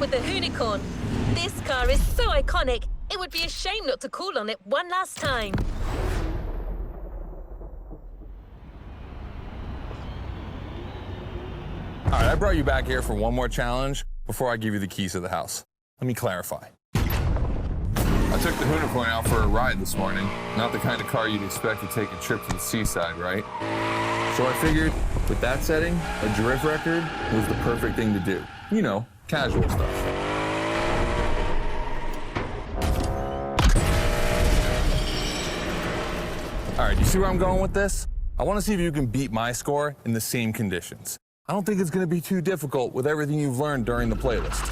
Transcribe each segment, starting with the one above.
with the unicorn. This car is so iconic, it would be a shame not to call on it one last time. All right, I brought you back here for one more challenge before I give you the keys to the house. Let me clarify. I took the unicorn out for a ride this morning. Not the kind of car you'd expect to take a trip to the seaside, right? So I figured, with that setting, a drift record was the perfect thing to do. You know, casual stuff. All right, you see where I'm going with this? I want to see if you can beat my score in the same conditions. I don't think it's going to be too difficult with everything you've learned during the playlist.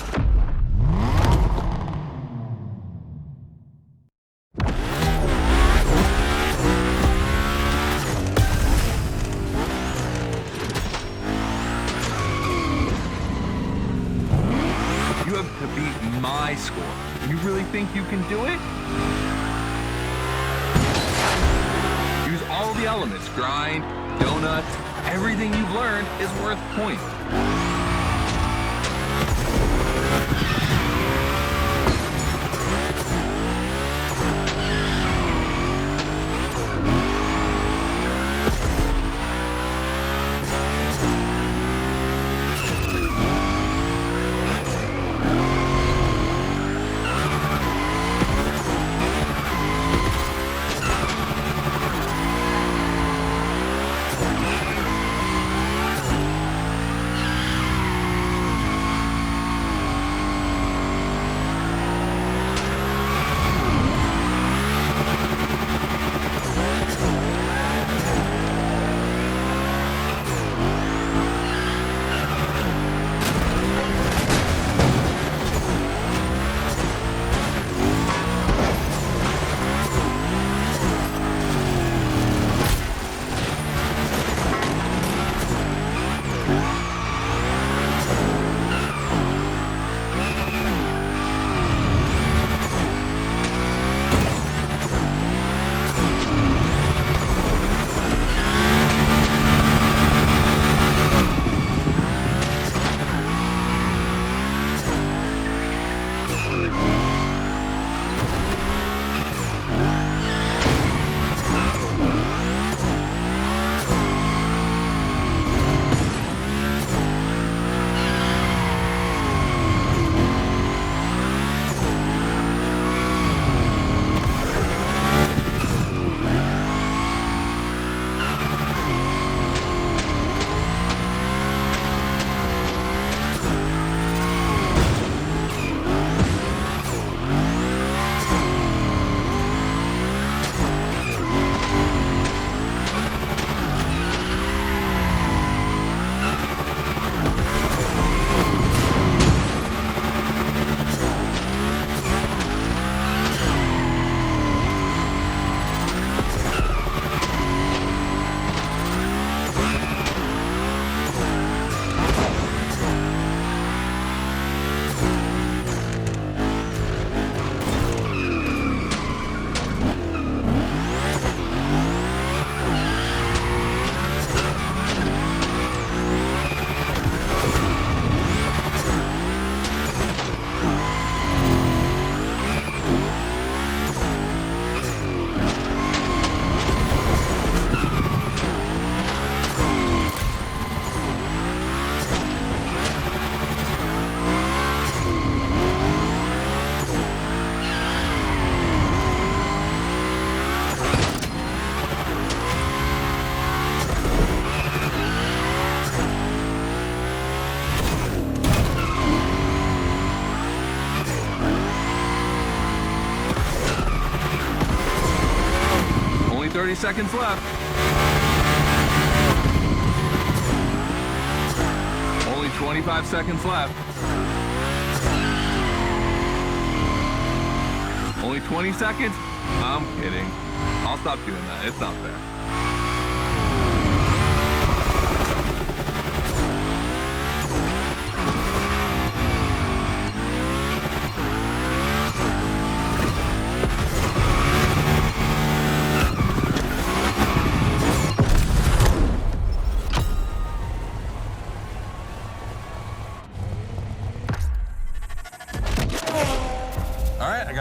You have to beat my score. You really think you can do it? Use all the elements, grind, donuts, everything you've learned is worth points. Only 30 seconds left. Only 25 seconds left. Only 20 seconds? I'm kidding. I'll stop doing that. It's not fair.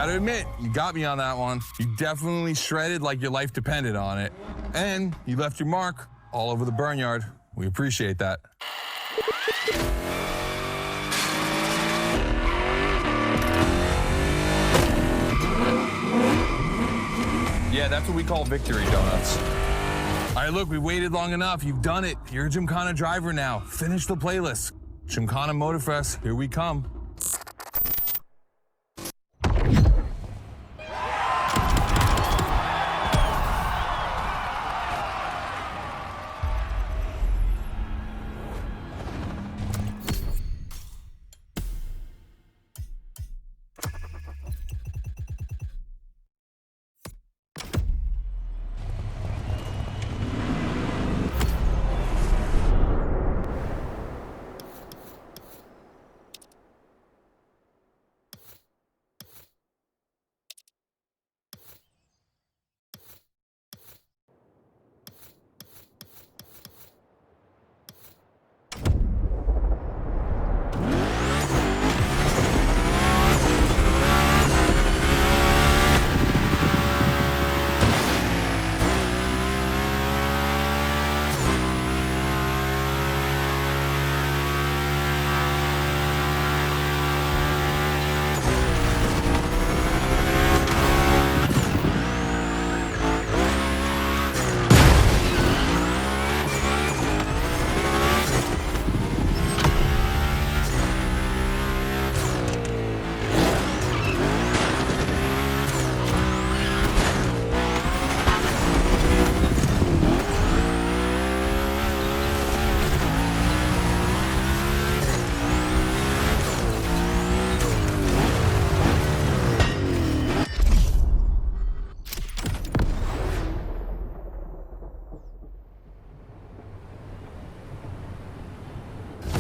Gotta admit, you got me on that one. You definitely shredded like your life depended on it. And you left your mark all over the burnyard. We appreciate that. Yeah, that's what we call victory donuts. All right, look, we waited long enough. You've done it. You're a Gymkhana driver now. Finish the playlist. Gymkhana Motorfest, here we come.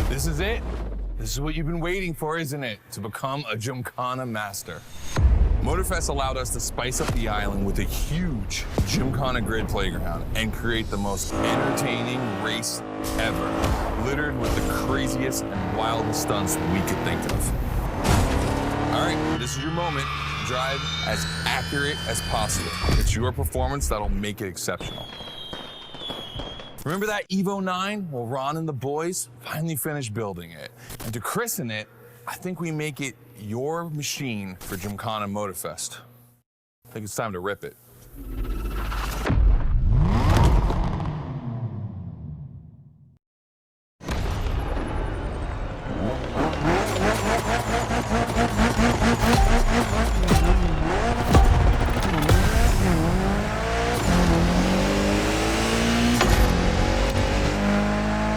This is it. This is what you've been waiting for, isn't it? To become a Gymkhana master. Motorfest allowed us to spice up the island with a huge Gymkhana grid playground and create the most entertaining race ever, littered with the craziest and wildest stunts we could think of. All right, this is your moment. Drive as accurate as possible. It's your performance that'll make it exceptional. Remember that Evo 9? Well, Ron and the boys finally finished building it. And to christen it, I think we make it your machine for Gymkhana Motorfest. I think it's time to rip it.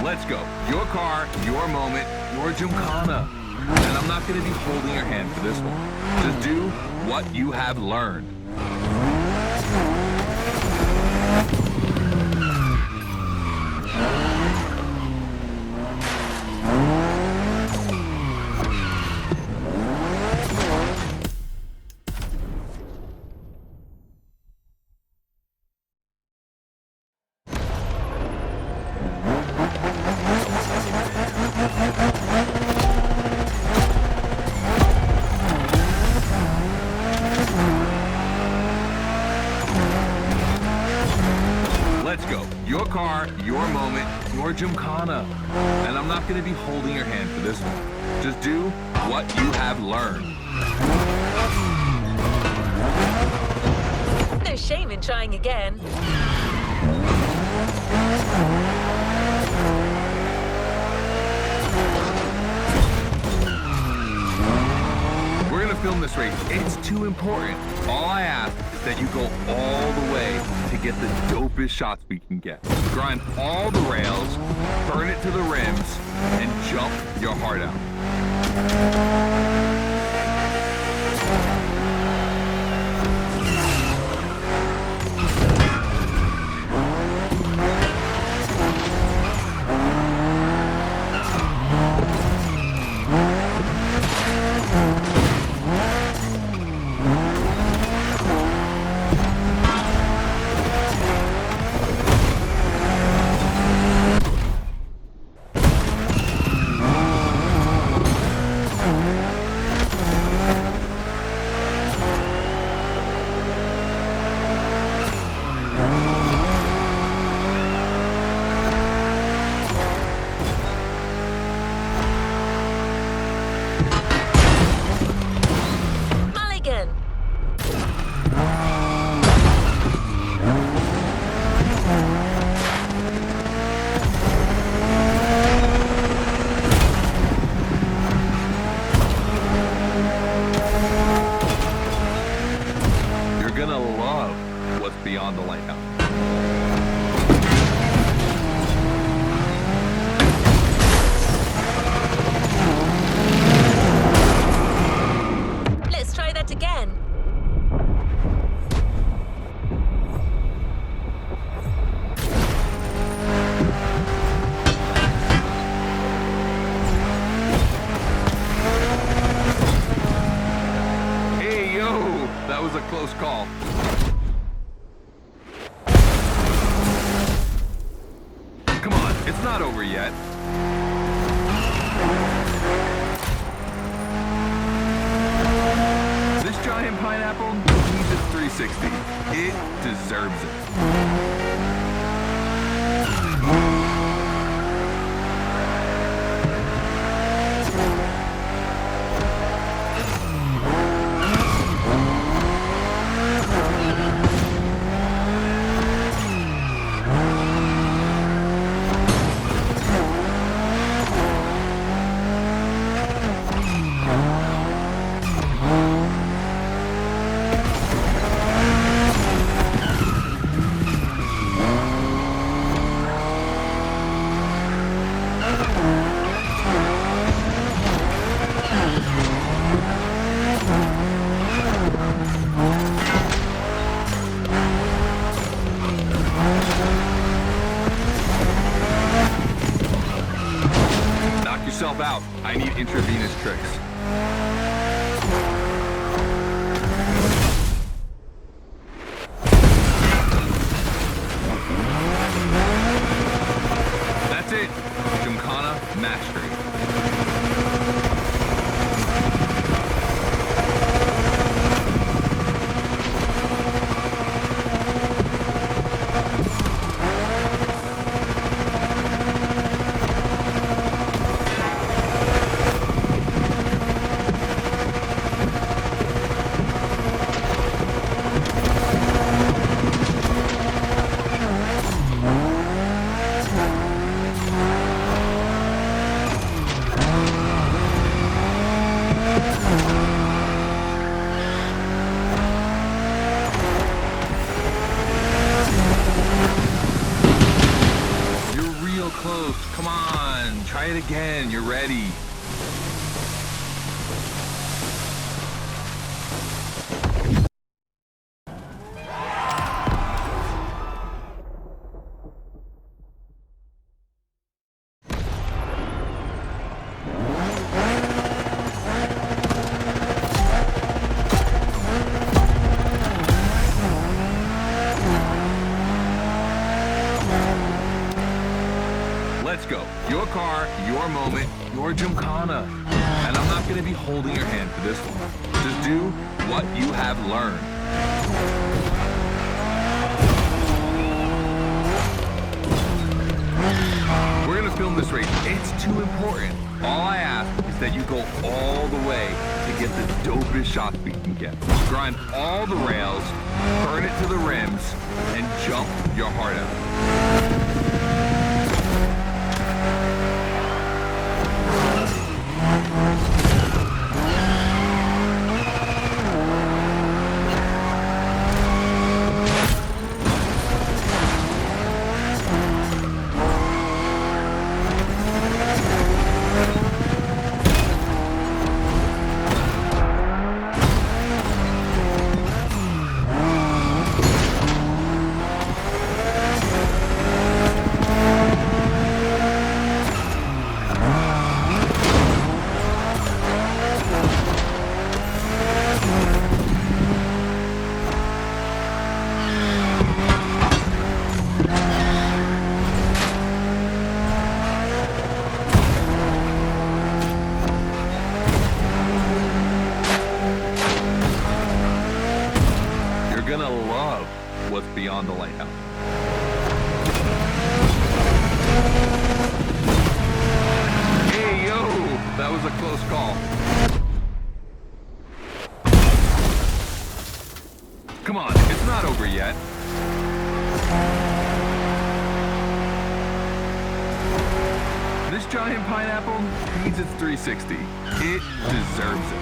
Let's go. Your car, your moment, your Gymkhana. And I'm not going to be holding your hand for this one. Just do what you have learned. Let's go. Your car, your moment, your Gymkhana. And I'm not going to be holding your hand for this one. Just do what you have learned. No shame in trying again. We're going to film this race. It's too important. All I ask is that you go all the way to get the dopest shots we can get. Grind all the rails, burn it to the rims, and jump your heart out. close call. Come on, it's not over yet. This giant pineapple needs its 360. It deserves it. Knock yourself out. I need intravenous tricks. That's it. Gymkhana mastery. Close. Come on. Try it again. You're ready. Let's go. Your car, your moment, your Gymkhana. And I'm not going to be holding your hand for this one. Just do what you have learned. We're going to film this race. It's too important. All I ask is that you go all the way to get the dopest shots we can get. Grind all the rails, burn it to the rims, and jump your heart out. Gonna love what's beyond the lighthouse. Hey, yo, that was a close call. Come on, it's not over yet. This giant pineapple needs its 360. It deserves it.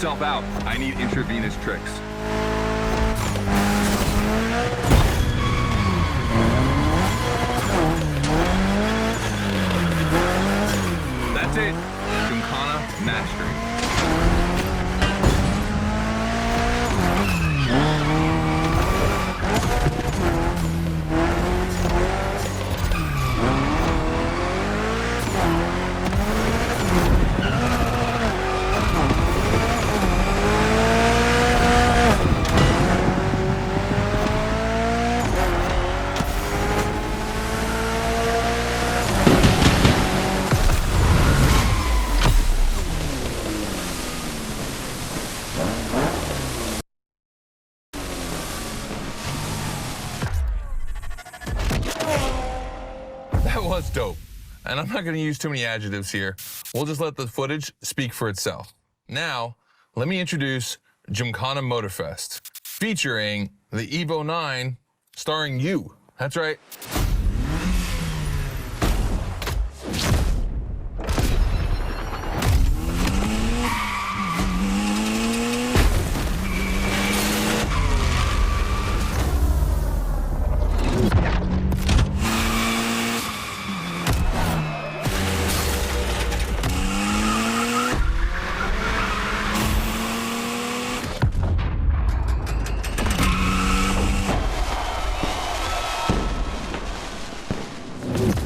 yourself out. I need intravenous tricks. That's it. Gymkhana mastery. That was dope. And I'm not going to use too many adjectives here. We'll just let the footage speak for itself. Now, let me introduce Gymkhana Motorfest, featuring the Evo 9, starring you. That's right.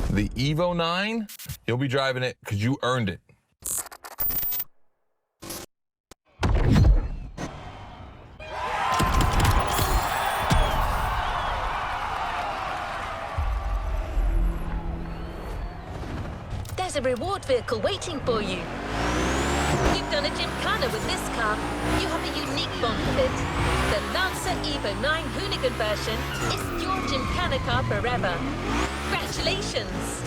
The Evo 9, you'll be driving it because you earned it. There's a reward vehicle waiting for you. You've done a Gymkhana with this car. You have a unique bond with it. The Lancer Evo 9 Hoonigan version is your Gymkhana car forever. Congratulations!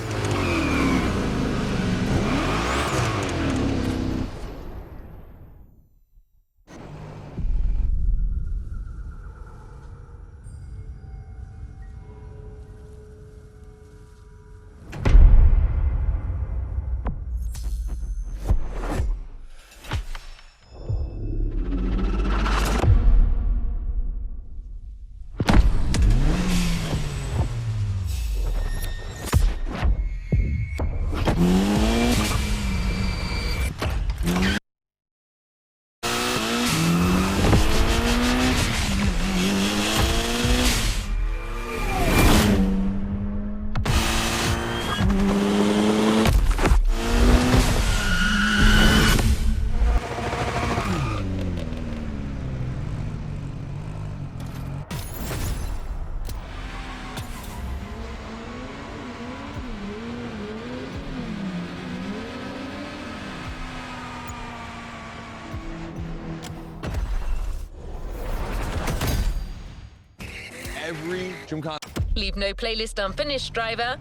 Every Gymkhana. Leave no playlist unfinished, driver.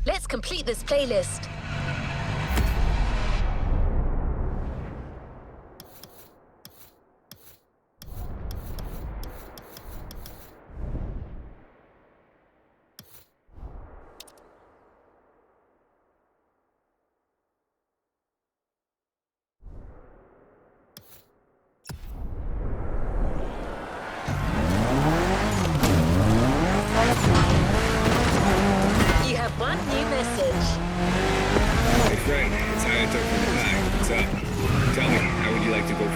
Let's complete this playlist. You have one new message.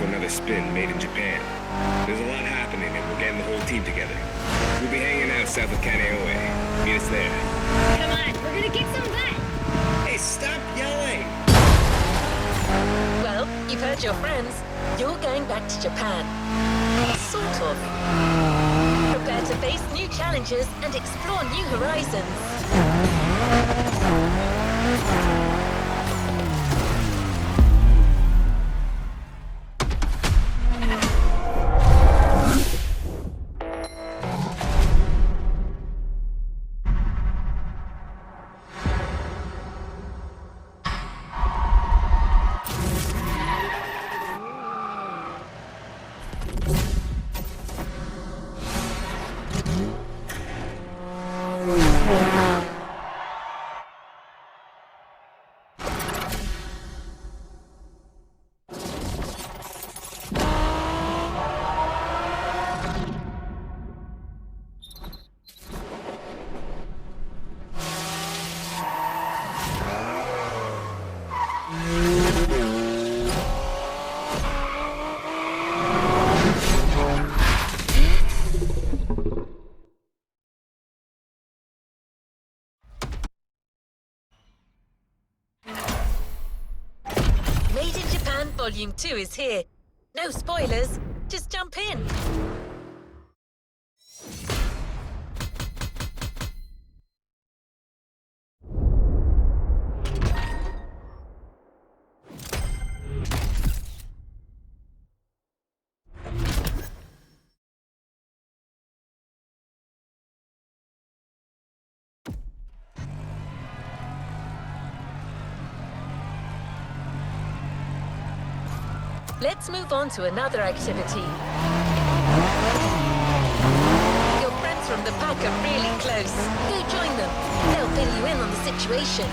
for another spin made in Japan. There's a lot happening and we're getting the whole team together. We'll be hanging out south of Kaneohe. Meet us there. Come on, we're gonna kick some butt! Hey, stop yelling! Well, you've heard your friends. You're going back to Japan. Sort of. Prepare to face new challenges and explore new horizons. Made in Japan Volume 2 is here. No spoilers, just jump in. Let's move on to another activity. Your friends from the pack are really close. Go join them. They'll fill you in on the situation.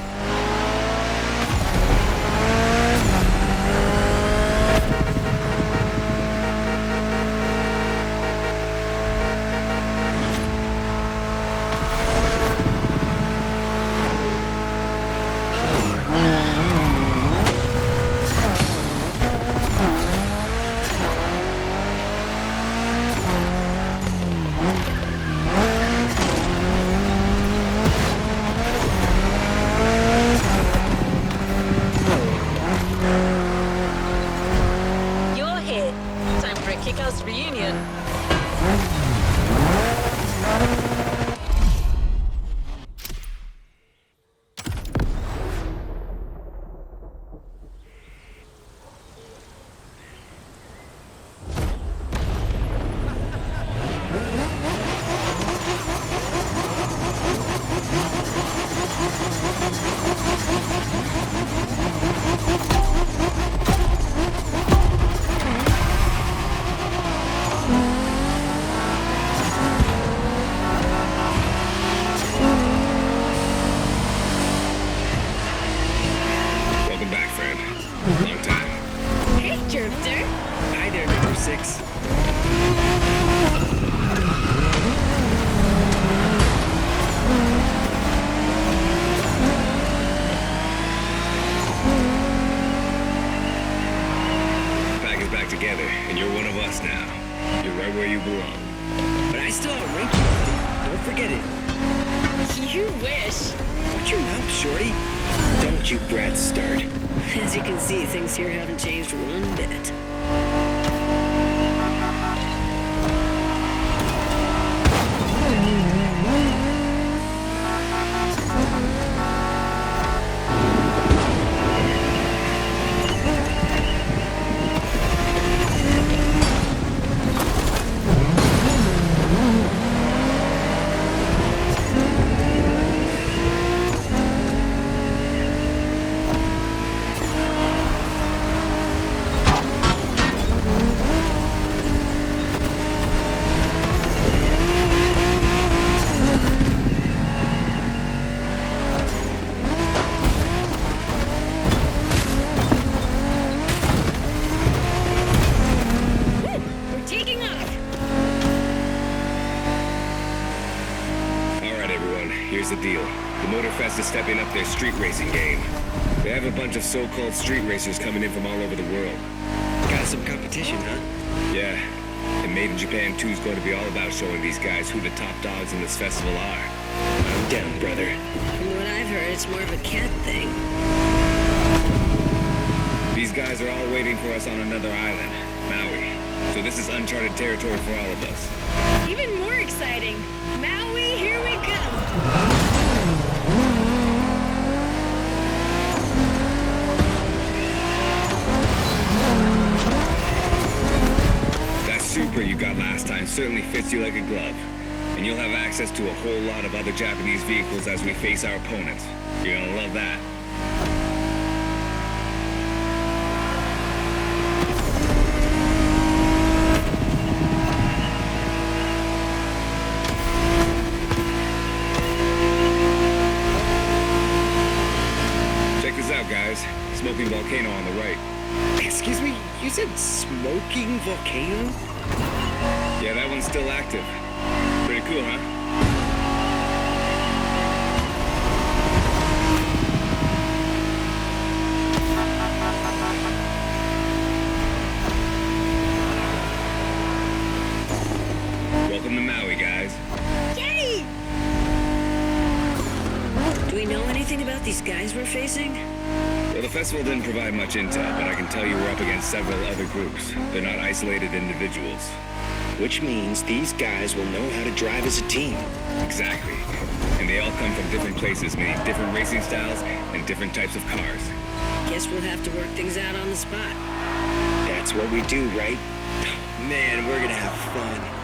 Reunion. Together, and you're one of us now. You're right where you belong. But I still outrank you, buddy. Don't forget it. You wish. Watch your mouth, shorty. Don't you brats start. As you can see, things here haven't changed one bit. Here's the deal. The Motorfest is stepping up their street racing game. They have a bunch of so-called street racers coming in from all over the world. got some competition, huh? Yeah, and Made in Japan 2 is going to be all about showing these guys who the top dogs in this festival are. I'm down, brother. From what I've heard, it's more of a cat thing. These guys are all waiting for us on another island, Maui. So this is uncharted territory for all of us. Even more exciting. Maui, here we come. That Supra you got last time certainly fits you like a glove. And you'll have access to a whole lot of other Japanese vehicles as we face our opponents. You're gonna love that. Check this out, guys. Smoking volcano on the right. Excuse me, you said smoking volcano? Yeah, that one's still active. Pretty cool, huh? Welcome to Maui, guys. Yay! Do we know anything about these guys we're facing? Well, the festival didn't provide much intel, but I can tell you we're up against several other groups. They're not isolated individuals. Which means these guys will know how to drive as a team. Exactly. And they all come from different places, meaning different racing styles and different types of cars. Guess we'll have to work things out on the spot. That's what we do, right? Man, we're gonna have fun.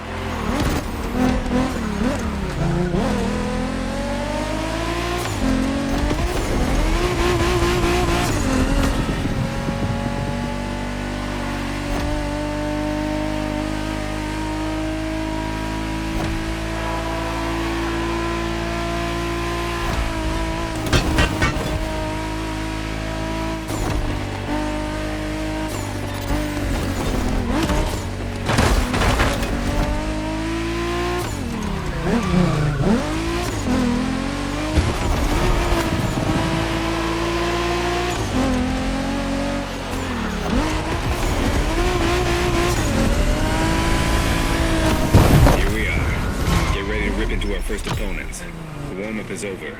Into our first opponents. The warm-up is over.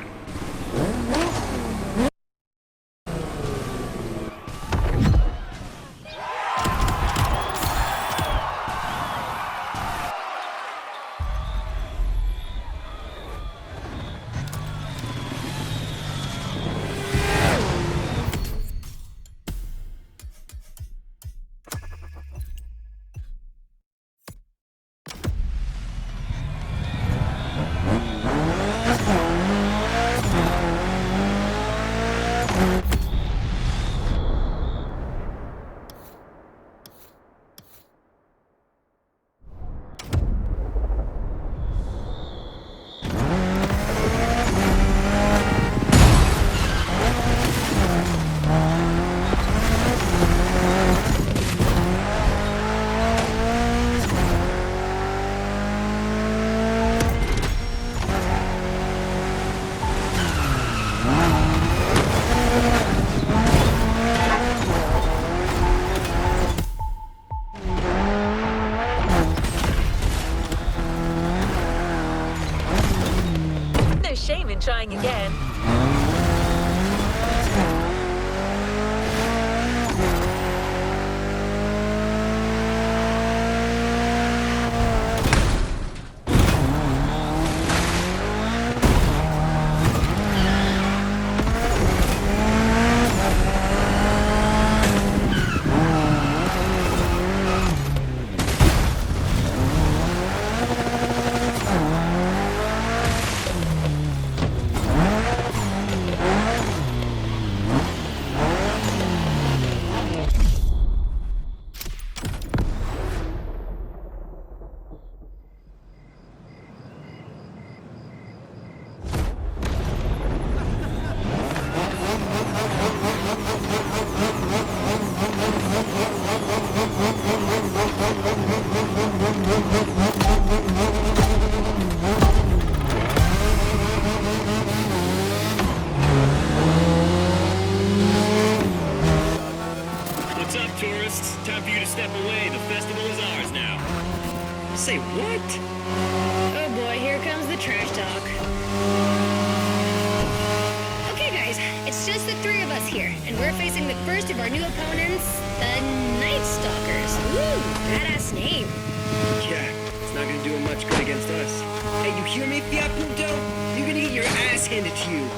Say what? Oh boy, here comes the trash talk. Okay, guys, it's just the three of us here, and we're facing the first of our new opponents, the Night Stalkers. Woo, badass name. Yeah, it's not gonna do him much good against us. Hey, you hear me, Fiat Punto? You're gonna get your ass handed to you.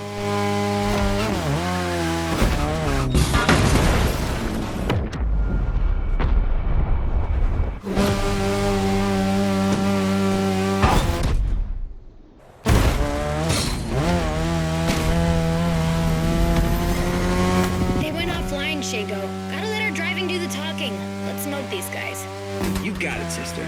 They went offline, Shago. Gotta let our driving do the talking. Let's smoke these guys. You got it, sister.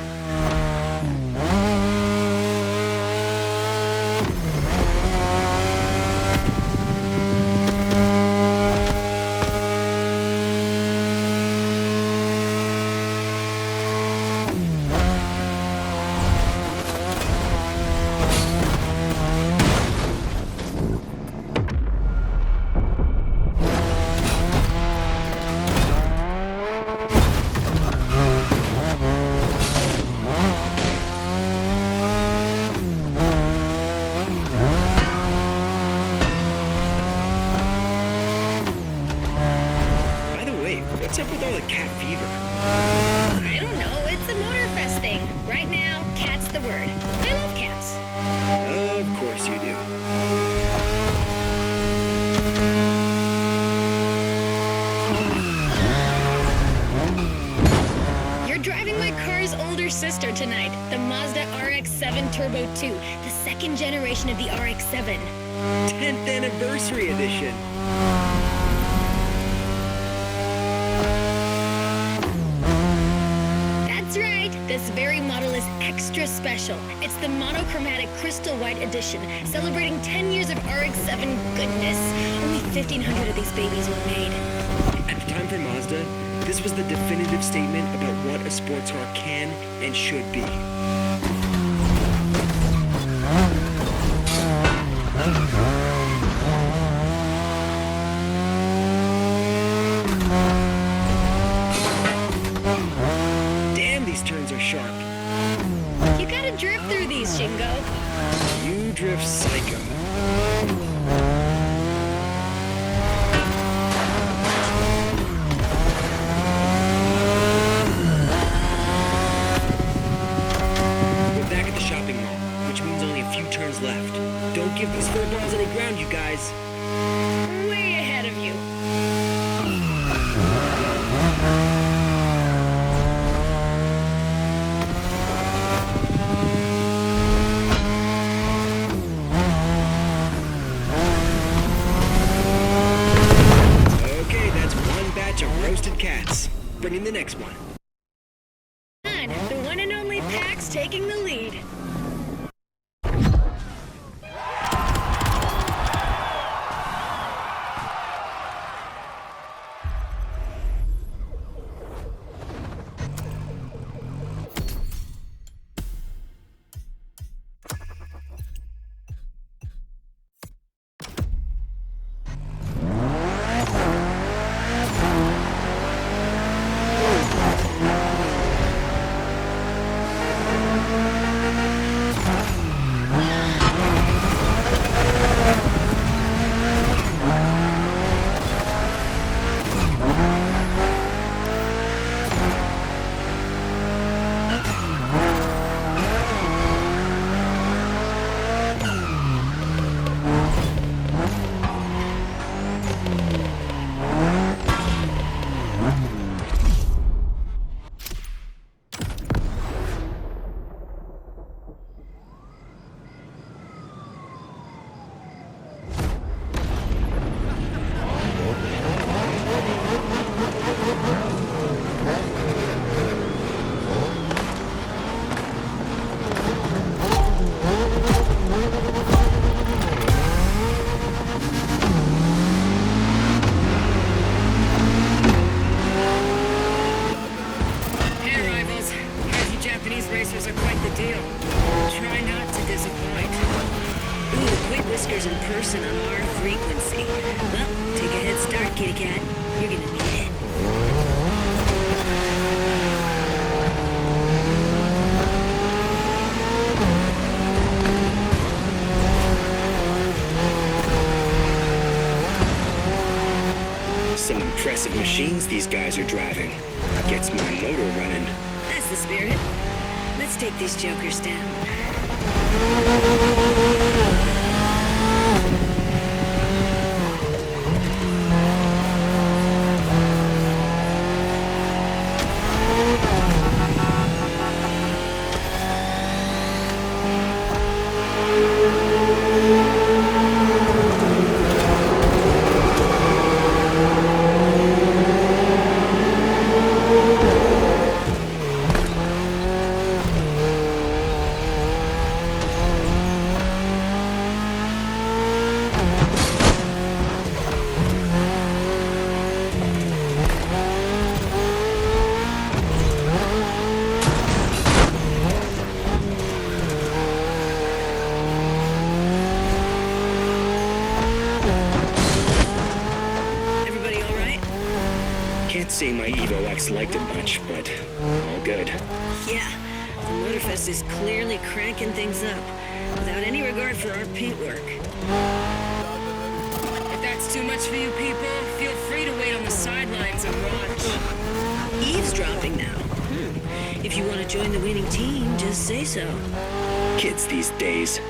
By the way, what's up with all the cat fever? I don't know, it's a Motorfest thing. Right now, cat's the word. I love cats. Of course you do. You're driving my car's older sister tonight, the Mazda RX-7 Turbo 2, the second generation of the RX-7. 10th anniversary edition. That's right, this very model is extra special. It's the monochromatic crystal white edition, celebrating 10 years of RX-7 goodness. Only 1,500 of these babies were made. At the time for Mazda, this was the definitive statement about what a sports car can and should be. Damn, these turns are sharp. You gotta drift through these, Shingo. You drift psycho. We're back at the shopping mall, which means only a few turns left. Don't give these four balls any ground, you guys. Way ahead of you. Okay, that's one batch of roasted cats. Bring in the next one. On, the one and only Pax taking the lead. Whiskers in person on our frequency. Well, take a head start, kitty cat. You're gonna need it. Some impressive machines these guys are driving. Gets my motor running. That's the spirit. Let's take these jokers down. Can't say my Evo X liked it much, but all good. Yeah, the Motorfest is clearly cranking things up, without any regard for our paintwork. If that's too much for you people, feel free to wait on the sidelines and watch. Eavesdropping now. If you want to join the winning team, just say so. Kids these days.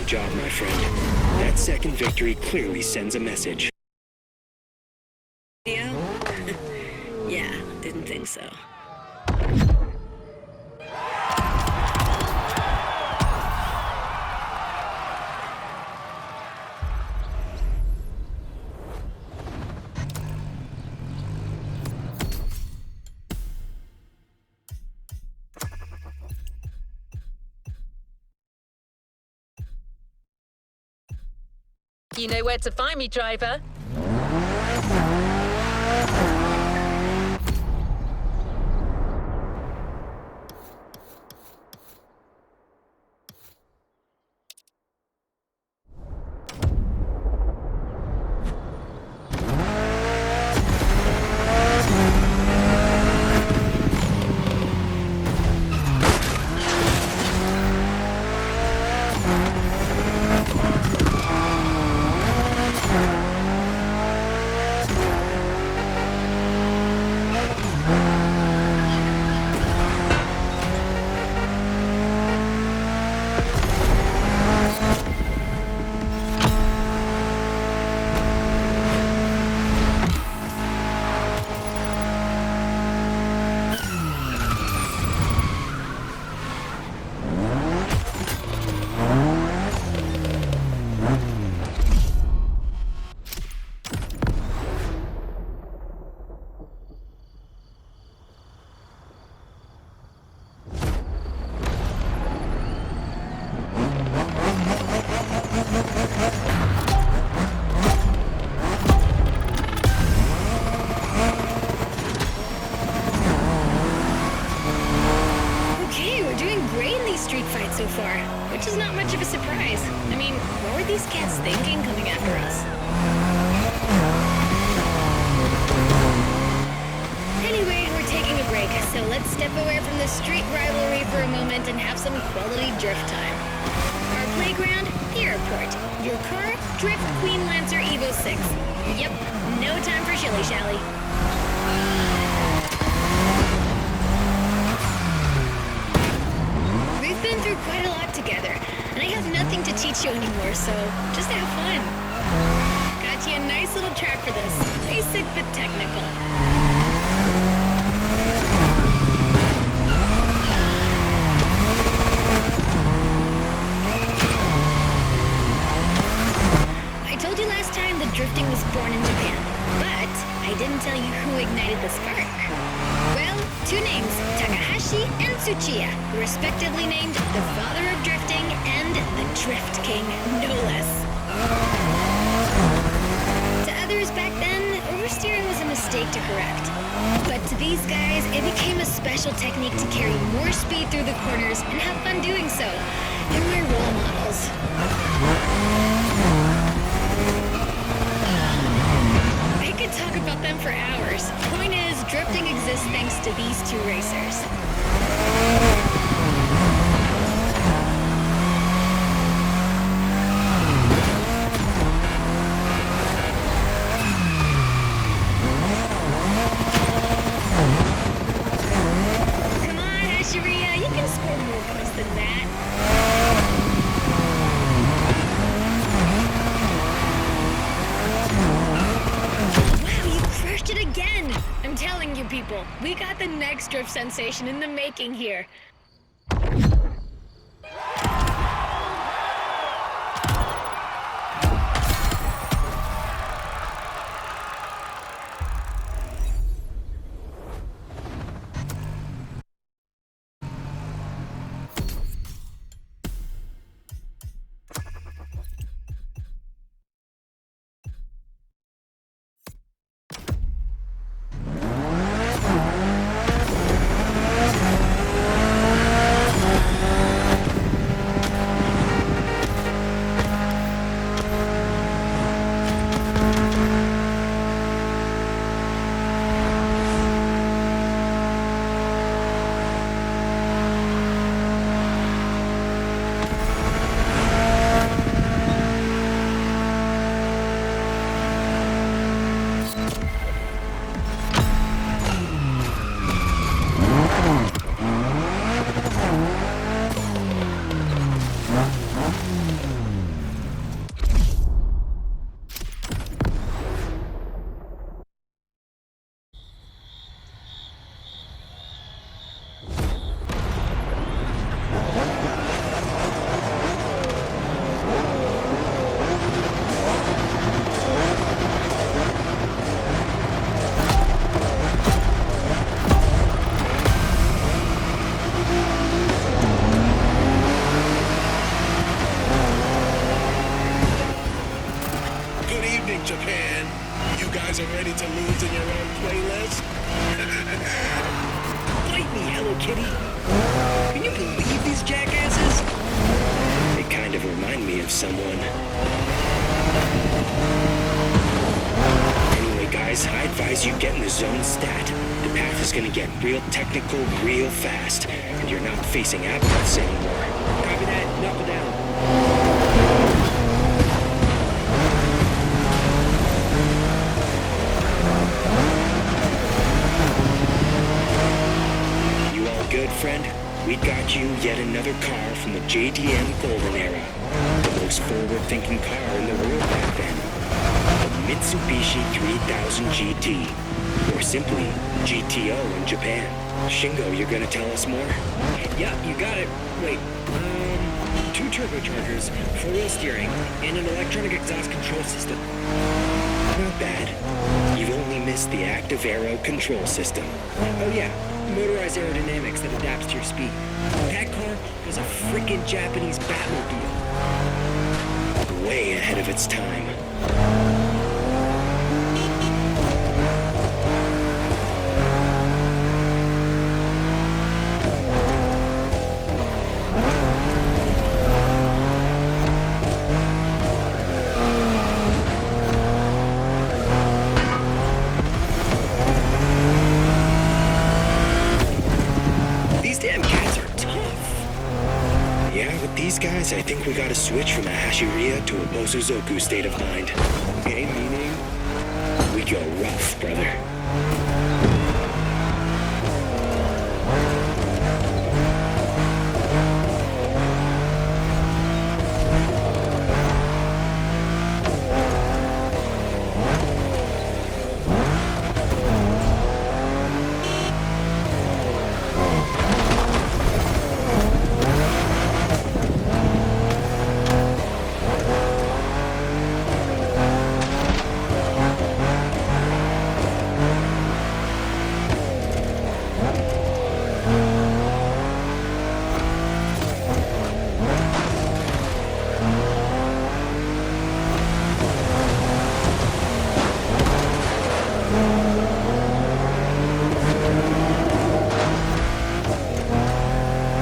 Job, my friend. That second victory clearly sends a message. Yeah? Yeah, didn't think so. You know where to find me, driver. so far, which is not much of a surprise. I mean, what were these cats thinking coming after us? Anyway, we're taking a break, so let's step away from the street rivalry for a moment and have some quality drift time. Our playground, the airport. Your car, Drift Queen Lancer Evo 6. Yep, no time for shilly-shally. We've been through quite a lot together, and I have nothing to teach you anymore, so just have fun. Got you a nice little track for this. Basic but technical. I told you last time that drifting was born in Japan, but I didn't tell you who ignited the spark. Well, two names, Takahashi and Tsuchiya, respectively named the father of drifting and the Drift King, no less. To others back then, oversteering was a mistake to correct. But to these guys, it became a special technique to carry more speed through the corners and have fun doing so. They're my role models. I could talk about them for hours. Point is, drifting exists thanks to these two racers. Come on, Asheria, you can score more points than that. Wow, you crushed it again! I'm telling you people, we got the next drift sensation in the making here. Japan. You guys are ready to lose in your own playlist? Bite me, Hello Kitty. Can you believe these jackasses? They kind of remind me of someone. Anyway, guys, I advise you get in the zone stat. The path is gonna get real technical real fast, and you're not facing apocalypse anymore. Copy that. Knuckle down. Good friend, we got you yet another car from the JDM Golden Era. The most forward-thinking car in the world back then. The Mitsubishi 3000 GT. Or simply, GTO in Japan. Shingo, you're gonna tell us more? Yeah, you got it. Wait, 2 turbochargers, 4-wheel steering, and an electronic exhaust control system. Not bad. You've only missed the active aero control system. Oh yeah, motorized aerodynamics that adapts to your speed. That car was a freaking Japanese Batmobile. Way ahead of its time. These guys, I think we gotta switch from a Hashiria to a Bosozoku state of mind. Okay, meaning? we go rough, brother.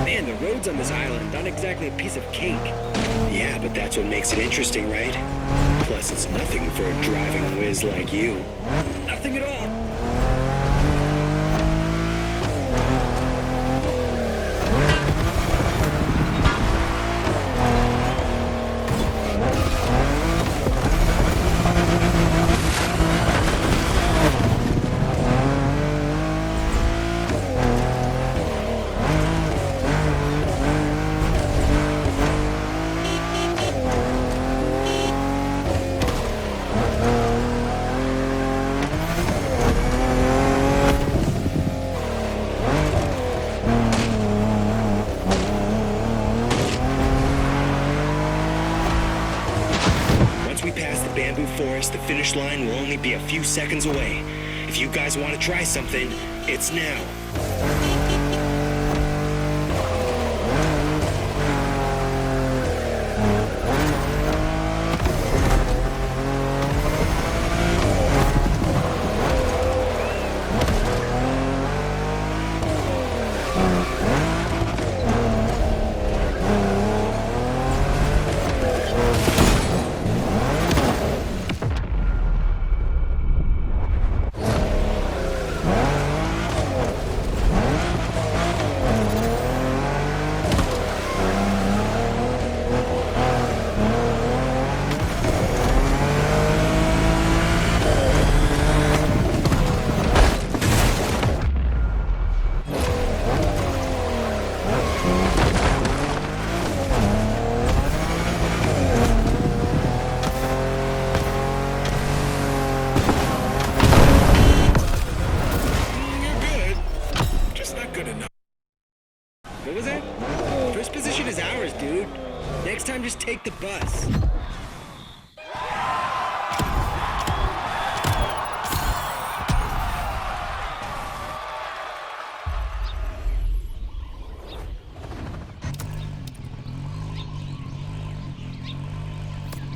Man, the roads on this island aren't exactly a piece of cake. Yeah, but that's what makes it interesting, right? Plus, it's nothing for a driving whiz like you. Nothing at all. Once we pass the bamboo forest, the finish line will only be a few seconds away. If you guys want to try something, it's now. You're good. Just not good enough. What was that? First position is ours, dude. Next time, just take the bus.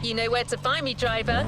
You know where to find me, driver.